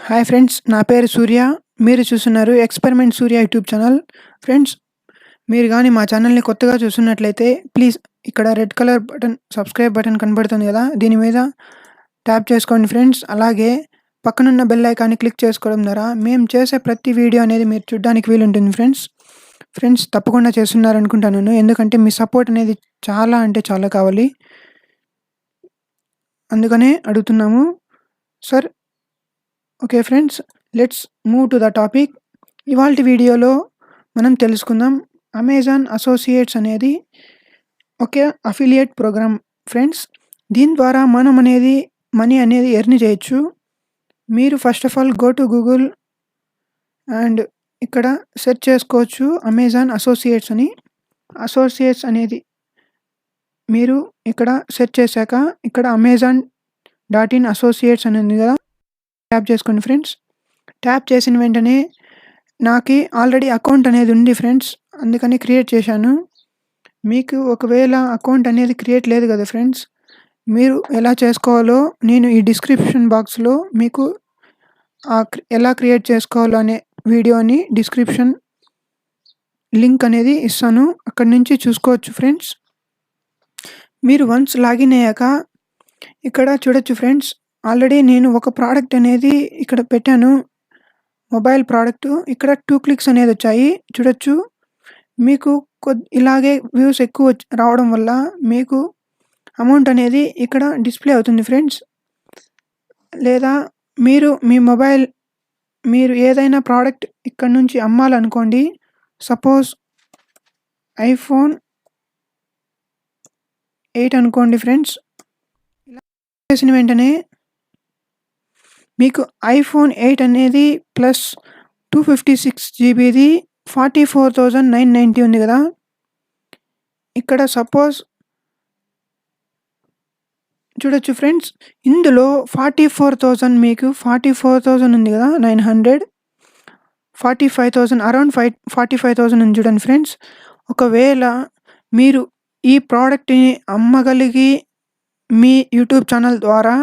Hi friends, నా పేరు సూర్య. మీరు చూస్తున్నారు ఎక్స్పెరిమెంట్ సూర్య యూట్యూబ్ ఛానల్. ఫ్రెండ్స్, మీరు కానీ మా ఛానల్ని కొత్తగా చూస్తున్నట్లయితే ప్లీజ్ ఇక్కడ red colour button, subscribe button కనబడుతుంది కదా, దీని మీద ట్యాప్ చేసుకోండి ఫ్రెండ్స్. అలాగే పక్కనున్న బెల్ ఐకాన్ని క్లిక్ చేసుకోవడం ద్వారా మేము చేసే ప్రతి వీడియో అనేది మీరు చూడడానికి వీలుంటుంది ఫ్రెండ్స్ తప్పకుండా చేస్తున్నారనుకుంటాను, ఎందుకంటే మీ సపోర్ట్ అనేది చాలా అంటే చాలా కావాలి, అందుకనే అడుగుతున్నాము sir. Okay friends, let's move to the topic. ఇవాల్టి వీడియోలో మనం తెలుసుకుందాం అమెజాన్ అసోసియేట్స్ అనేది ఒకే అఫిలియేట్ ప్రోగ్రామ్ ఫ్రెండ్స్. దీని ద్వారా మనం మనీ అనేది ఎర్న్ చేయొచ్చు. మీరు first of all go to Google and ఇక్కడ సెర్చ్ చేసుకోవచ్చు అమెజాన్ అసోసియేట్స్ అని. అసోసియేట్స్ అనేది మీరు ఇక్కడ సెర్చ్ చేశాక ఇక్కడ amazon.in అసోసియేట్స్ అని ఉంది కదా, ట్యాప్ చేసుకోండి ఫ్రెండ్స్. ట్యాప్ చేసిన వెంటనే నాకు ఆల్రెడీ అకౌంట్ అనేది ఉంది ఫ్రెండ్స్, అందుకని క్రియేట్ చేశాను. మీకు ఒకవేళ అకౌంట్ అనేది క్రియేట్ లేదు కదా ఫ్రెండ్స్, మీరు ఎలా చేసుకోవాలో నేను ఈ డిస్క్రిప్షన్ బాక్స్లో మీకు ఎలా క్రియేట్ చేసుకోవాలో అనే వీడియోని డిస్క్రిప్షన్ లింక్ అనేది ఇస్తాను, అక్కడి నుంచి చూసుకోవచ్చు ఫ్రెండ్స్. మీరు వన్స్ లాగిన్ అయ్యాక ఇక్కడ చూడొచ్చు ఫ్రెండ్స్, ఆల్రెడీ నేను ఒక ప్రోడక్ట్ అనేది ఇక్కడ పెట్టాను, మొబైల్ ప్రోడక్ట్. ఇక్కడ 2 క్లిక్స్ అనేది వచ్చాయి చూడొచ్చు. మీకు ఇలాగే వ్యూస్ ఎక్కువ రావడం వల్ల మీకు అమౌంట్ అనేది ఇక్కడ డిస్ప్లే అవుతుంది ఫ్రెండ్స్. లేదా మీరు ఏదైనా ప్రోడక్ట్ ఇక్కడ నుంచి అమ్మాలనుకోండి, సపోజ్ iPhone 8 అనుకోండి ఫ్రెండ్స్. ఇలా చేసిన వెంటనే మీకు iPhone 8 అనేది ప్లస్ 256 జీబీది 44,990 ఉంది కదా. ఇక్కడ సపోజ్ చూడొచ్చు ఫ్రెండ్స్, ఇందులో 44,000 మీకు 44,000 ఉంది కదా, 900 45,000 అరౌండ్ 45,000 ఉంది చూడండి ఫ్రెండ్స్. ఒకవేళ మీరు ఈ ప్రోడక్ట్ని అమ్మగలిగి మీ యూట్యూబ్ ఛానల్ ద్వారా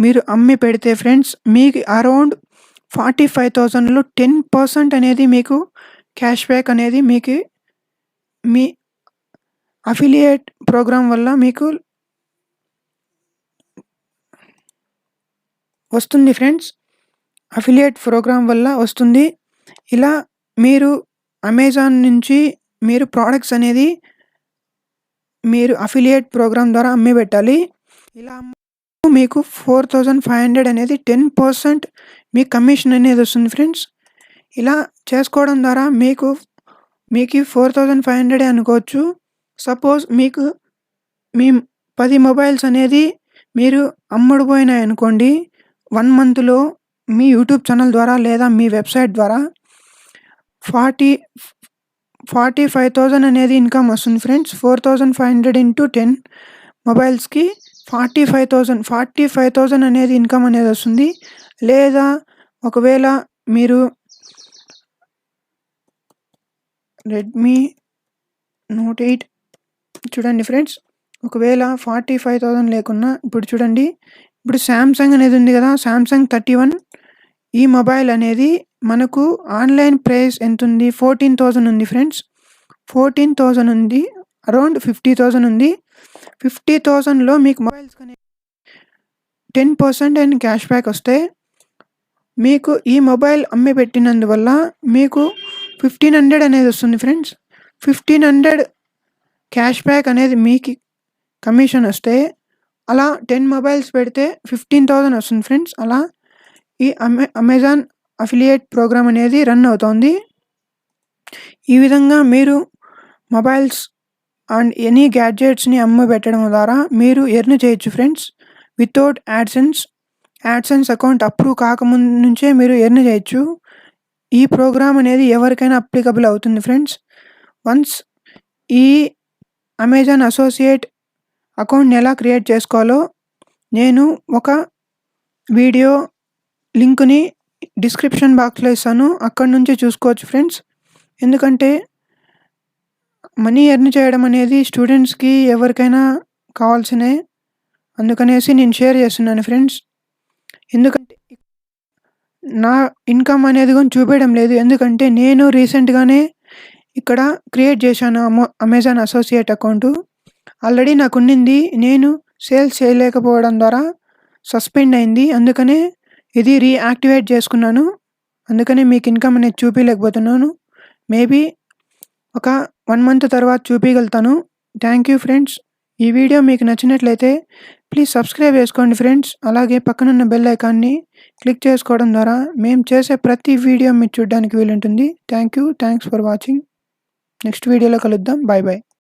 మీరు అమ్మి పెడితే ఫ్రెండ్స్, మీకు అరౌండ్ 45,000లో 10% అనేది మీకు క్యాష్ బ్యాక్ అనేది మీకు మీ అఫిలియేట్ ప్రోగ్రామ్ వల్ల మీకు వస్తుంది ఫ్రెండ్స్. అఫిలియేట్ ప్రోగ్రామ్ వల్ల వస్తుంది. ఇలా మీరు అమెజాన్ నుంచి మీరు ప్రోడక్ట్స్ అనేది మీరు అఫిలియేట్ ప్రోగ్రామ్ ద్వారా అమ్మి పెట్టాలి. ఇలా మీకు 4,500 అనేది 10% మీ కమిషన్ అనేది వస్తుంది ఫ్రెండ్స్. ఇలా చేసుకోవడం ద్వారా మీకు 4,500 అనుకోవచ్చు. సపోజ్ మీకు మీ 10 మొబైల్స్ అనేది మీరు అమ్ముడుపోయినాయి అనుకోండి, 1 మంత్లో మీ యూట్యూబ్ ఛానల్ ద్వారా లేదా మీ వెబ్సైట్ ద్వారా 45,000 అనేది ఇన్కమ్ వస్తుంది ఫ్రెండ్స్. 4,500 ఇంటూ 10 మొబైల్స్కి 45,000 అనేది ఇన్కమ్ అనేది వస్తుంది. లేదా ఒకవేళ మీరు రెడ్మీ నోట్ 8 చూడండి ఫ్రెండ్స్, ఒకవేళ 45,000 లేకున్నా ఇప్పుడు చూడండి, ఇప్పుడు శాంసంగ్ అనేది ఉంది కదా, శాంసంగ్ 31 ఈ మొబైల్ అనేది మనకు ఆన్లైన్ ప్రైస్ ఎంత ఉంది, 14,000 ఉంది ఫ్రెండ్స్. 14,000 ఉంది, అరౌండ్ 50,000 ఉంది. 50,000లో మీకు మొబైల్స్ అనేది 10% అండ్ క్యాష్ బ్యాక్ వస్తే మీకు ఈ మొబైల్ అమ్మి పెట్టినందువల్ల మీకు 1,500 అనేది వస్తుంది ఫ్రెండ్స్. 1,500 క్యాష్ బ్యాక్ అనేది మీకు కమిషన్ వస్తే అలా 10 మొబైల్స్ పెడితే 15,000 వస్తుంది ఫ్రెండ్స్. అలా ఈ అమెజాన్ అఫిలియేట్ ప్రోగ్రామ్ అనేది రన్ అవుతుంది. ఈ విధంగా మీరు మొబైల్స్ అండ్ ఎనీ గ్యాడ్జెట్స్ని అమ్మి పెట్టడం ద్వారా మీరు ఎర్న్ చేయొచ్చు friends. Without AdSense account approve కాకముందు నుంచే మీరు ఎర్న్ చేయొచ్చు. ఈ ప్రోగ్రామ్ అనేది ఎవరికైనా అప్లికబుల్ అవుతుంది ఫ్రెండ్స్. వన్స్ ఈ అమెజాన్ అసోసియేట్ అకౌంట్ని ఎలా క్రియేట్ చేసుకోవాలో నేను ఒక వీడియో లింక్ని డిస్క్రిప్షన్ బాక్స్లో ఇస్తాను, అక్కడి నుంచి చూసుకోవచ్చు ఫ్రెండ్స్. ఎందుకంటే మనీ ఎర్న్ చేయడం అనేది స్టూడెంట్స్కి ఎవరికైనా కావాల్సినే, అందుకనేసి నేను షేర్ చేస్తున్నాను ఫ్రెండ్స్. ఎందుకంటే నా ఇన్‌కమ్ అనేది గాని చూపియడం లేదు. ఎందుకంటే నేను రీసెంట్‌గానే ఇక్కడ క్రియేట్ చేశాను అమెజాన్ అసోసియేట్ అకౌంటు. ఆల్రెడీ నాకున్నింది. నేను సేల్స్ చేయలేకపోవడం ద్వారా సస్పెండ్ అయింది. అందుకనే ఇది రీయాక్టివేట్ చేసుకున్నాను. అందుకనే మీకు ఇన్‌కమ్ అనేది చూపియలేకపోతున్నాను. మేబీ ఒక 1 మంత్ తర్వాత చూపియగలుగుతాను. Thank you friends. ఈ వీడియో మీకు నచ్చినట్లయితే ప్లీజ్ సబ్స్క్రైబ్ చేసుకోండి ఫ్రెండ్స్. అలాగే పక్కనున్న బెల్ ఐకాన్‌ని క్లిక్ చేసుకోవడం ద్వారా మేము చేసే ప్రతి వీడియో మీరు చూడడానికి వీలుంటుంది. Thank you. Thanks for watching. Next వీడియోలో కలుద్దాం. By by.